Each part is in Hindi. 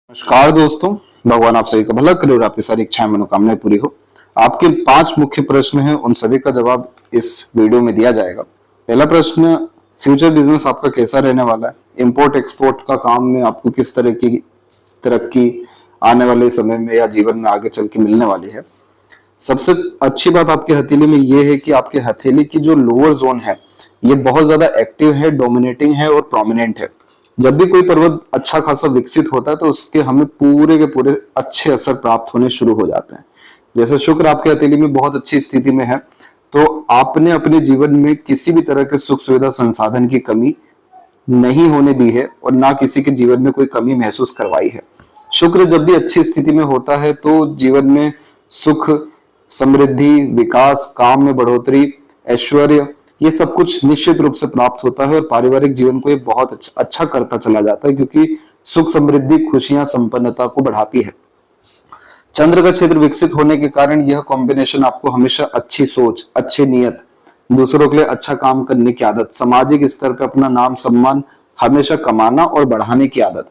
नमस्कार दोस्तों, भगवान आप सभी का भला करे और आपकी सारी इच्छाएं मनोकामनाएं पूरी हो। आपके 5 मुख्य प्रश्न हैं, उन सभी का जवाब इस वीडियो में दिया जाएगा। पहला प्रश्न, फ्यूचर बिजनेस आपका कैसा रहने वाला है? इंपोर्ट एक्सपोर्ट का काम में आपको किस तरह की तरक्की आने वाले समय में या जीवन में आगे चल के मिलने वाली है? सबसे अच्छी बात आपके हथेली में ये है कि आपके हथेली की जो लोअर जोन है ये बहुत ज्यादा एक्टिव है, डोमिनेटिंग है और प्रोमिनेंट है। जब भी कोई पर्वत अच्छा खासा विकसित होता है तो उसके हमें पूरे के पूरे अच्छे असर प्राप्त होने शुरू हो जाते हैं। जैसे शुक्र आपके हथेली में बहुत अच्छी स्थिति में है तो आपने अपने जीवन में किसी भी तरह के सुख सुविधा संसाधन की कमी नहीं होने दी है और ना किसी के जीवन में कोई कमी महसूस करवाई है। शुक्र जब भी अच्छी स्थिति में होता है तो जीवन में सुख, समृद्धि, विकास, काम में बढ़ोतरी, ऐश्वर्य, ये सब कुछ निश्चित रूप से प्राप्त होता है और पारिवारिक जीवन को ये बहुत अच्छा करता चला जाता है, क्योंकि सुख, समृद्धि, खुशियां, संपन्नता को बढ़ाती है। चंद्र का क्षेत्र विकसित होने के कारण यह कॉम्बिनेशन आपको हमेशा अच्छी सोच, अच्छी नीयत, दूसरों के लिए अच्छा काम करने की आदत, सामाजिक स्तर पर अपना नाम सम्मान हमेशा कमाना और बढ़ाने की आदत,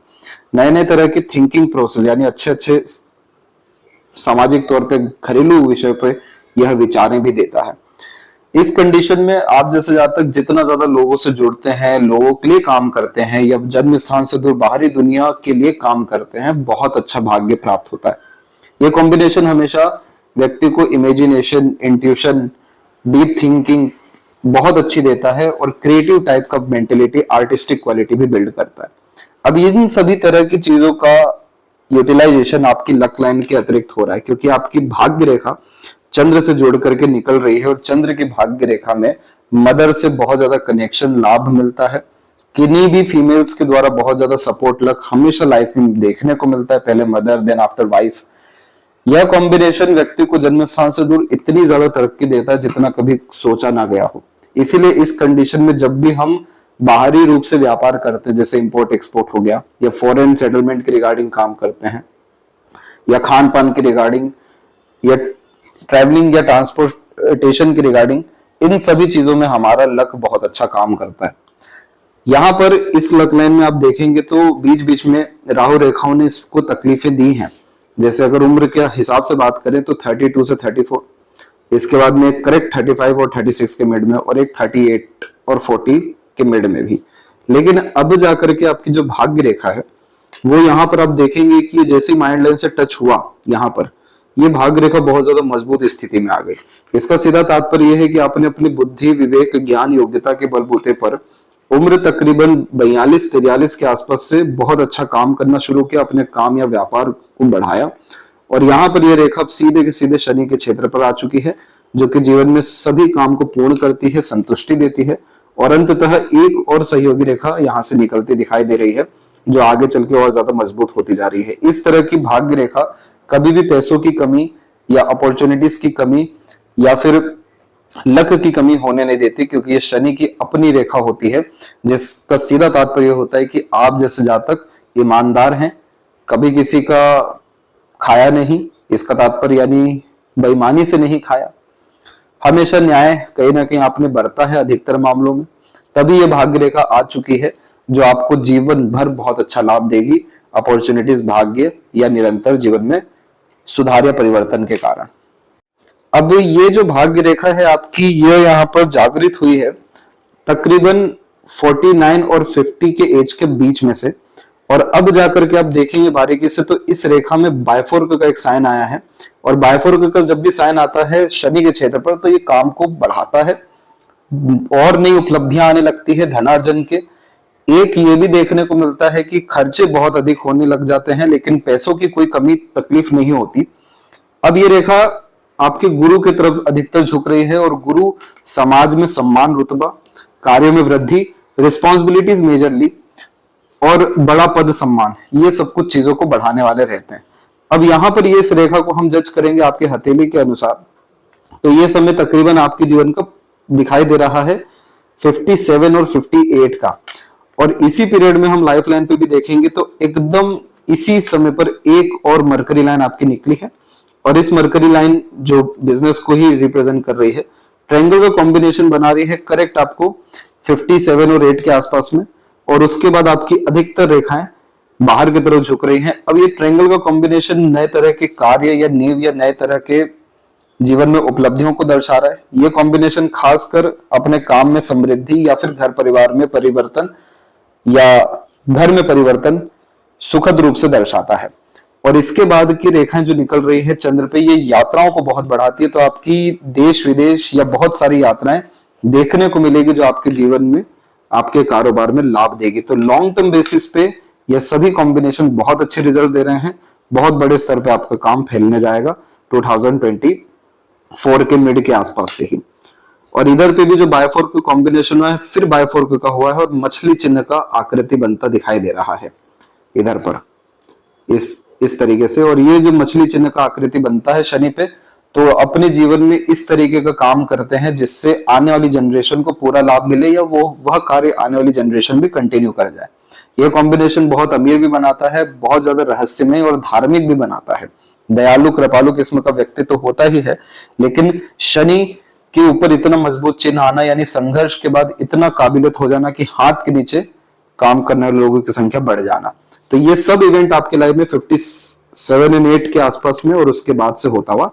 नए नए तरह की थिंकिंग प्रोसेस यानी अच्छे अच्छे सामाजिक तौर पे घरेलू विषय पे यह विचारें भी देता है। इस कंडीशन में आप जैसे जातक जितना ज्यादा लोगों से जुड़ते हैं, लोगों के लिए काम करते हैं या जन्म स्थान से दूर बाहरी दुनिया के लिए काम करते हैं, बहुत अच्छा भाग्य प्राप्त होता है। यह कॉम्बिनेशन हमेशा व्यक्ति को इमेजिनेशन, इंट्यूशन, डीप थिंकिंग बहुत अच्छी देता है और क्रिएटिव टाइप का मेंटेलिटी, आर्टिस्टिक क्वालिटी भी बिल्ड करता है। अब इन सभी तरह की चीजों का यूटिलाइजेशन आपकी लक लाइन के अतिरिक्त हो रहा है, क्योंकि आपकी भाग्य रेखा चंद्र से जोड़ करके निकल रही है और चंद्र की भाग्य रेखा में मदर से बहुत ज्यादा कनेक्शन, लाभ मिलता है। किन्हीं भी फीमेल्स के द्वारा बहुत ज्यादा सपोर्ट लक हमेशा लाइफ में देखने को मिलता है, पहले मदर देन आफ्टर वाइफ। यह कॉम्बिनेशन व्यक्ति को जन्म स्थान से दूर इतनी ज्यादा तरक्की देता है जितना कभी सोचा ना गया हो। इसीलिए इस कंडीशन में जब भी हम बाहरी रूप से व्यापार करते हैं, जैसे इंपोर्ट एक्सपोर्ट हो गया, या फॉरेन सेटलमेंट के रिगार्डिंग काम करते हैं, या खान पान के रिगार्डिंग, या ट्रैवलिंग या ट्रांसपोर्टेशन के रिगार्डिंग, इन सभी चीजों में हमारा लक बहुत अच्छा काम करता है। यहाँ पर इस लक लाइन में आप देखेंगे तो बीच बीच में राहु रेखाओं ने इसको तकलीफें दी हैं। जैसे अगर उम्र के हिसाब से बात करें तो 32 से 34, इसके बाद में एक करेक्ट 35 और 36 के मिड में, और एक 38 और 40 के मिड में भी। लेकिन अब जाकर के आपकी जो भाग्य रेखा है वो यहाँ पर आप देखेंगे कि जैसे माइंड लाइन से टच हुआ, यहाँ पर ये भाग्य रेखा बहुत ज्यादा मजबूत स्थिति में आ गई। इसका सीधा तात्पर्य यह है कि आपने अपनी बुद्धि, विवेक, ज्ञान, योग्यता के बलबूते पर उम्र तकरीबन 42-43 के आसपास से बहुत अच्छा काम करना शुरू किया, अपने काम या व्यापार को बढ़ाया। और यहाँ पर यह रेखा अब सीधे के सीधे शनि के क्षेत्र पर आ चुकी है, जो कि जीवन में सभी काम को पूर्ण करती है, संतुष्टि देती है। और अंततः एक और सहयोगी रेखा यहाँ से निकलती दिखाई दे रही है, जो आगे चल के और ज्यादा मजबूत होती जा रही है। इस तरह की भाग्य रेखा कभी भी पैसों की कमी या अपॉर्चुनिटीज की कमी या फिर लक की कमी होने नहीं देती, क्योंकि ये शनि की अपनी रेखा होती है, जिसका सीधा तात्पर्य होता है कि आप जैसे जातक ईमानदार हैं, कभी किसी का खाया नहीं, इसका तात्पर्य यानी बेईमानी से नहीं खाया, हमेशा न्याय कहीं ना कहीं आपने बरता है अधिकतर मामलों में, तभी ये भाग्य रेखा आ चुकी है जो आपको जीवन भर बहुत अच्छा लाभ देगी, अपॉर्चुनिटीज, भाग्य या निरंतर जीवन में सुधार या परिवर्तन के कारण। अब ये जो भाग्य रेखा है आपकी, ये यहाँ पर जागृत हुई है तकरीबन 49 और 50 के एज के बीच में से। और अब जाकर के आप देखेंगे बारीकी से तो इस रेखा में बायफोर्क का एक साइन आया है, और बायफोर्क का जब भी साइन आता है शनि के क्षेत्र पर तो ये काम को बढ़ाता है और नई उपलब्धियां आने लगती है धनार्जन के। एक ये भी देखने को मिलता है कि खर्चे बहुत अधिक होने लग जाते हैं, लेकिन पैसों की कोई कमी तकलीफ नहीं होती। अब ये रेखा आपके गुरु की तरफ अधिकतर झुक रही है, और गुरु समाज में सम्मान, रुतबा, कार्यों में वृद्धि, रिस्पॉन्सिबिलिटीज मेजरली और बड़ा पद, सम्मान, ये सब कुछ चीजों को बढ़ाने वाले रहते हैं। अब यहाँ पर ये इस रेखा को हम जज करेंगे आपके हथेली के अनुसार, तो ये समय तकरीबन आपके जीवन का दिखाई दे रहा है 57 और 58 का। और इसी पीरियड में हम लाइफ लाइन पे भी देखेंगे तो एकदम इसी समय पर एक और मरकरी लाइन आपकी निकली है, और इस मरकरी लाइन जो बिजनेस को ही रिप्रेजेंट कर रही है, ट्रायंगल का कॉम्बिनेशन बना रही है करेक्ट आपको 57 और 8 के आसपास में। और उसके बाद आपकी अधिकतर रेखाएं बाहर की तरफ झुक रही हैं। अब ये ट्रायंगल का कॉम्बिनेशन नए तरह के कार्य या नींव या नए तरह के जीवन में उपलब्धियों को दर्शा रहा है। ये कॉम्बिनेशन खासकर अपने काम में समृद्धि या फिर घर परिवार में परिवर्तन या घर में परिवर्तन सुखद रूप से दर्शाता है। और इसके बाद की रेखाएं जो निकल रही है चंद्र पे, ये यात्राओं को बहुत बढ़ाती है। तो आपकी देश विदेश या बहुत सारी यात्राएं देखने को मिलेगी जो आपके जीवन में, आपके कारोबार में लाभ देगी। तो लॉन्ग टर्म बेसिस पे ये सभी कॉम्बिनेशन बहुत अच्छे रिजल्ट दे रहे हैं। बहुत बड़े स्तर पे आपका काम फैलने जाएगा 2024 के मिड के आसपास से ही। और इधर पे भी जो बायोफोर्क का कॉम्बिनेशन हुआ है, फिर बायोफोर्क का हुआ है और मछली चिन्ह का आकृति बनता दिखाई दे रहा है इधर पर, इस तरीके से। और ये जो मछली चिन्ह का आकृति बनता है शनि पे, तो अपने जीवन में इस तरीके का काम करते हैं जिससे आने वाली जनरेशन को पूरा लाभ मिले या वह कार्य आने वाली जनरेशन भी कंटिन्यू कर जाए। यह कॉम्बिनेशन बहुत अमीर भी बनाता है, बहुत ज्यादा रहस्यमय और धार्मिक भी बनाता है। दयालु कृपालु किस्म का व्यक्ति तो होता ही है, लेकिन शनि के ऊपर इतना मजबूत चिन्ह आना यानी संघर्ष के बाद इतना काबिलियत हो जाना कि हाथ के नीचे काम करने वाले लोगों की संख्या बढ़ जाना। तो ये सब इवेंट आपके लाइफ में 57 और 8 के आसपास में और उसके बाद से होता हुआ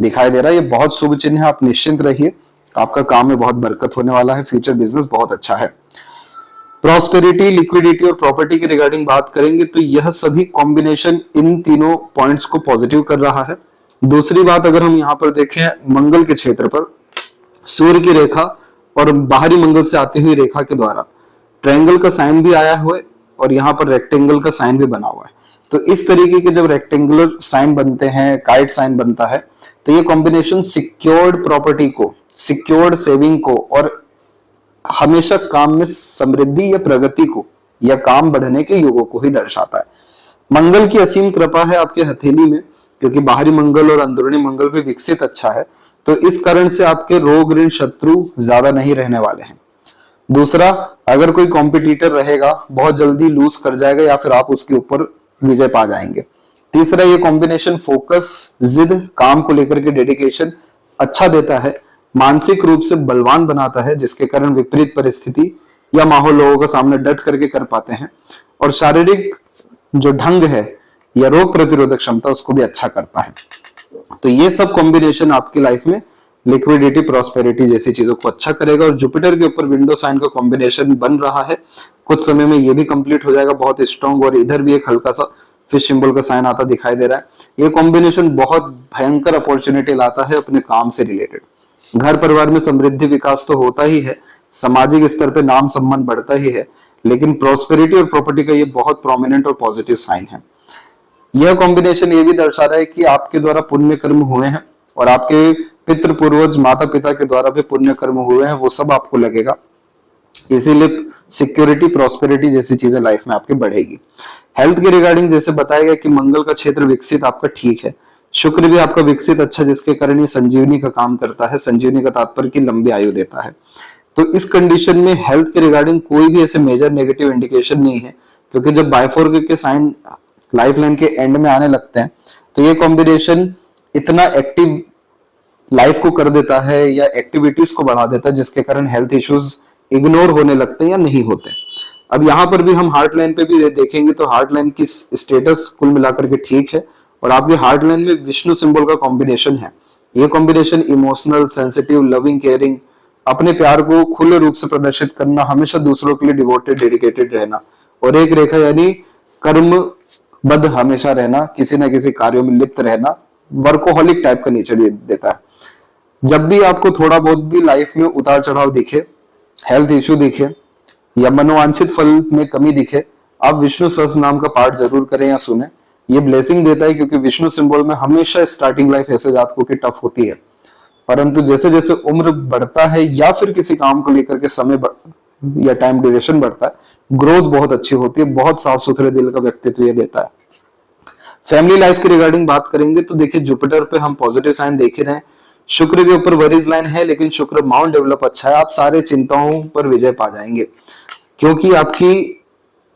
दिखाई दे रहा है। ये बहुत शुभ चिन्ह है, आप निश्चिंत रहिए, आपका काम में बहुत बरकत होने वाला है, फ्यूचर बिजनेस बहुत अच्छा है। प्रॉस्पेरिटी, लिक्विडिटी और प्रॉपर्टी की रिगार्डिंग बात करेंगे तो यह सभी कॉम्बिनेशन इन तीनों पॉइंट्स को पॉजिटिव कर रहा है। दूसरी बात अगर हम यहाँ पर देखें मंगल के क्षेत्र पर, सूर्य की रेखा और बाहरी मंगल से आती हुई रेखा के द्वारा ट्रायंगल का साइन भी आया हुआ है और यहाँ पर रेक्टेंगल का साइन भी बना हुआ है। तो इस तरीके के जब रेक्टेंगुलर साइन बनते हैं, काइट साइन बनता है, तो ये कॉम्बिनेशन सिक्योर्ड प्रॉपर्टी को, सिक्योर्ड सेविंग को और हमेशा काम में समृद्धि या प्रगति को या काम बढ़ने के योगों को ही दर्शाता है। मंगल की असीम कृपा है आपके हथेली में, क्योंकि बाहरी मंगल और अंदरूनी मंगल भी विकसित अच्छा है, तो इस कारण से आपके रोग ऋण शत्रु ज्यादा नहीं रहने वाले हैं। दूसरा, अगर कोई कॉम्पिटिटर रहेगा बहुत जल्दी लूज कर जाएगा या फिर आप उसके ऊपर विजय पा जाएंगे। तीसरा, ये कॉम्बिनेशन फोकस, जिद, काम को लेकर के डेडिकेशन अच्छा देता है, मानसिक रूप से बलवान बनाता है, जिसके कारण विपरीत परिस्थिति या माहौल लोगों का सामने डट करके कर पाते हैं। और शारीरिक जो ढंग है या रोग प्रतिरोधक क्षमता उसको भी अच्छा करता है। तो ये सब कॉम्बिनेशन आपकी लाइफ में लिक्विडिटी, प्रॉस्पेरिटी जैसी चीजों को अच्छा करेगा। और जुपिटर के ऊपर विंडो साइन का कॉम्बिनेशन बन रहा है, कुछ समय में ये भी कंप्लीट हो जाएगा बहुत स्ट्रॉन्ग। और इधर भी एक हल्का सा फिश सिंबल का साइन आता दिखाई दे रहा है। ये कॉम्बिनेशन बहुत भयंकर अपॉर्चुनिटी लाता है अपने काम से रिलेटेड। घर परिवार में समृद्धि विकास तो होता ही है, सामाजिक स्तर पे नाम सम्मान बढ़ता ही है, लेकिन प्रॉस्पेरिटी और प्रॉपर्टी का ये बहुत प्रोमिनेंट और पॉजिटिव साइन है। यह कॉम्बिनेशन ये भी दर्शा रहा है कि आपके द्वारा पुण्य कर्म हुए हैं और आपके पितृ पूर्वज माता पिता के द्वारा भी पुण्य कर्म हुए हैं, वो सब आपको लगेगा। इसीलिए सिक्योरिटी, प्रॉस्पेरिटी जैसी चीजें लाइफ में आपके बढ़ेगी। हेल्थ के रिगार्डिंग जैसे बताया गया कि मंगल का क्षेत्र विकसित आपका ठीक है, शुक्र भी आपका विकसित अच्छा, जिसके कारण ये संजीवनी का काम करता है। संजीवनी का तात्पर्य की लंबी आयु देता है। तो इस कंडीशन में हेल्थ के रिगार्डिंग कोई भी ऐसे मेजर नेगेटिव इंडिकेशन नहीं है, क्योंकि जब बायफोर्क के साइन लाइफ लाइन के एंड में आने लगते हैं तो ये कॉम्बिनेशन इतना एक्टिव लाइफ को कर देता है या एक्टिविटीज को बढ़ा देता है, जिसके कारण हेल्थ इश्यूज इग्नोर होने लगते हैं या नहीं होते। अब यहाँ पर भी हम हार्ट लाइन पे भी देखेंगे तो हार्ट लाइन की स्टेटस कुल मिलाकर के ठीक है और आपके हार्ट लाइन में विष्णु सिंबल का कॉम्बिनेशन है। ये combination emotional, sensitive, loving, caring, अपने प्यार को खुले रूप से प्रदर्शित करना, हमेशा दूसरों के लिए डिवोटेड, डेडिकेटेड रहना और एक रेखा यानी कर्मबद्ध हमेशा रहना, किसी न किसी कार्यों में लिप्त रहना, वर्कोहॉलिक टाइप का नेचर ये देता है। जब भी आपको थोड़ा बहुत भी लाइफ में उतार चढ़ाव दिखे, हेल्थ इश्यू दिखे या मनोवांछित फल में कमी दिखे, आप विष्णु सहस्त्र नाम का पाठ जरूर करें या सुने। ये ब्लेसिंग देता है, क्योंकि विष्णु सिंबल में हमेशा स्टार्टिंग लाइफ ऐसे जातकों की टफ होती है, परंतु जैसे जैसे उम्र बढ़ता है या फिर किसी काम को लेकर के समय या टाइम ड्यूरेशन बढ़ता है, ग्रोथ बहुत अच्छी होती है। बहुत साफ सुथरे दिल का व्यक्तित्व ये देता है। फैमिली लाइफ की रिगार्डिंग बात करेंगे तो देखिए जुपिटर पे हम पॉजिटिव साइन देख ही रहे हैं। शुक्र के ऊपर वरीज लाइन है, लेकिन शुक्र माउंट डेवलप अच्छा है, आप सारे चिंताओं पर विजय पा जाएंगे, क्योंकि आपकी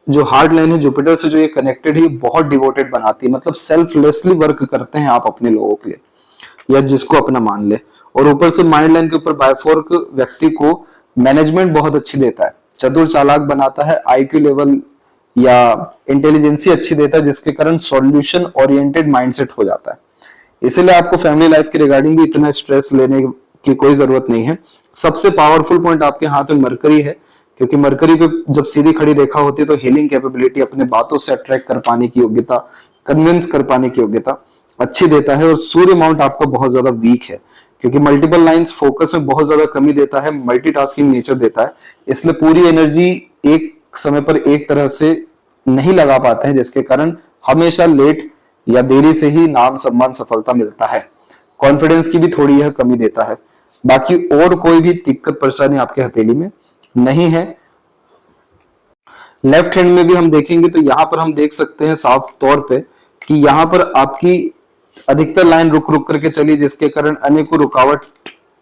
जो हार्ड लाइन है जुपिटर से जो ये कनेक्टेड है, बहुत डिवोटेड बनाती है, मतलब सेल्फलेसली वर्क करते हैं आप अपने लोगों के लिए या जिसको अपना मान ले। और ऊपर से माइंड लाइन के ऊपर बायफोर्क व्यक्ति को मैनेजमेंट बहुत अच्छी देता है, चतुर चालाक बनाता है, आईक्यू लेवल या इंटेलिजेंसी अच्छी देता है, जिसके कारण सॉल्यूशन ओरिएंटेड माइंडसेट हो जाता है। इसीलिए आपको फैमिली लाइफ के रिगार्डिंग भी इतना स्ट्रेस लेने की कोई जरूरत नहीं है। सबसे पावरफुल पॉइंट आपके हाथ में मरकरी है, क्योंकि मरकरी पे जब सीधी खड़ी रेखा होती है तो हीलिंग कैपेबिलिटी, अपने बातों से अट्रैक्ट कर पाने की योग्यता, कन्विंस कर पाने की योग्यता अच्छी देता है। और सूर्य माउंट आपका बहुत ज्यादा वीक है, क्योंकि मल्टीपल लाइंस फोकस में बहुत ज्यादा कमी देता है, मल्टीटास्किंग नेचर देता है, इसलिए पूरी एनर्जी एक समय पर एक तरह से नहीं लगा पाते हैं, जिसके कारण हमेशा लेट या देरी से ही नाम सम्मान सफलता मिलता है। कॉन्फिडेंस की भी थोड़ी यह कमी देता है। बाकी और कोई भी दिक्कत परेशानी आपके हथेली में नहीं है। लेफ्ट हैंड में भी हम देखेंगे तो यहाँ पर हम देख सकते हैं साफ तौर पे कि यहाँ पर आपकी अधिकतर लाइन रुक रुक करके चली, जिसके कारण अनेकों रुकावट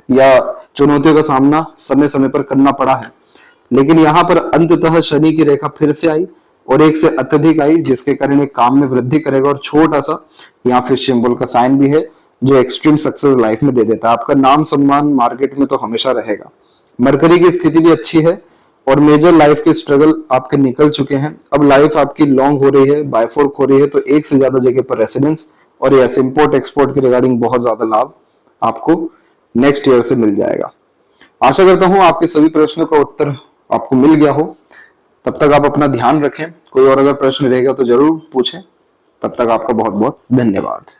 या चुनौतियों का सामना समय समय पर करना पड़ा है। लेकिन यहाँ पर अंततः शनि की रेखा फिर से आई और एक से अत्यधिक आई, जिसके कारण एक काम में वृद्धि करेगा। और छोटा सा यहाँ फिश सिंबल का साइन भी है, जो एक्सट्रीम सक्सेस लाइफ में दे देता है। आपका नाम सम्मान मार्केट में तो हमेशा रहेगा। मरकरी की स्थिति भी अच्छी है और मेजर लाइफ के स्ट्रगल आपके निकल चुके हैं। अब लाइफ आपकी लॉन्ग हो रही है, बायफोर्क हो रही है, तो एक से ज्यादा जगह पर रेसिडेंस और यस इंपोर्ट एक्सपोर्ट के रिगार्डिंग बहुत ज्यादा लाभ आपको नेक्स्ट ईयर से मिल जाएगा। आशा करता हूं आपके सभी प्रश्नों का उत्तर आपको मिल गया हो। तब तक आप अपना ध्यान रखें। कोई और अगर प्रश्न रहेगा तो जरूर पूछें। तब तक आपका बहुत बहुत धन्यवाद।